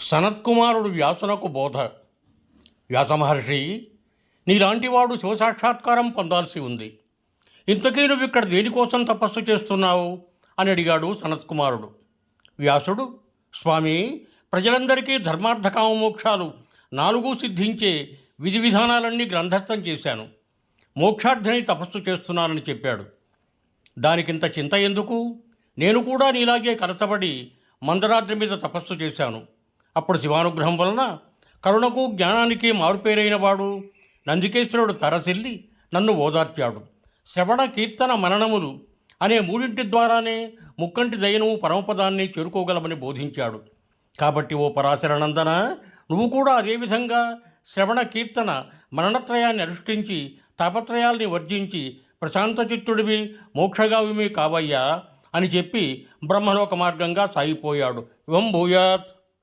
సనత్కుమారుడు వ్యాసునకు బోధ. వ్యాసమహర్షి, నీలాంటివాడు శివసాక్షాత్కారం పొందాల్సి ఉంది. ఇంతకీ నువ్వు ఇక్కడ దేనికోసం తపస్సు చేస్తున్నావు అని అడిగాడు సనత్కుమారుడు. వ్యాసుడు, స్వామి, ప్రజలందరికీ ధర్మార్థ కామమోక్షాలు 4 సిద్ధించే విధి విధానాలన్నీ గ్రంథస్థం చేశాను. మోక్షార్థని తపస్సు చేస్తున్నానని చెప్పాడు. దానికింత చింత ఎందుకు? నేను కూడా నీలాగే కలతబడి మందరాద్రి మీద తపస్సు చేశాను. అప్పుడు శివానుగ్రహం వలన కరుణకు జ్ఞానానికి మారుపేరైన వాడు నందికేశ్వరుడు తరసిల్లి నన్ను ఓదార్చాడు. శ్రవణ, కీర్తన, మననములు అనే 3 ద్వారానే ముక్కంటి దయను పరమపదాన్ని చేరుకోగలమని బోధించాడు. కాబట్టి ఓ పరాశరనందన, నువ్వు కూడా అదేవిధంగా శ్రవణ, కీర్తన, మననత్రయాన్ని అనుష్ఠించి తాపత్రయాల్ని వర్జించి ప్రశాంత చిత్తుడివి, మోక్షగావిమి కావయ్యా అని చెప్పి బ్రహ్మలోక మార్గంగా సాగిపోయాడు. ఇవం భూయాత్.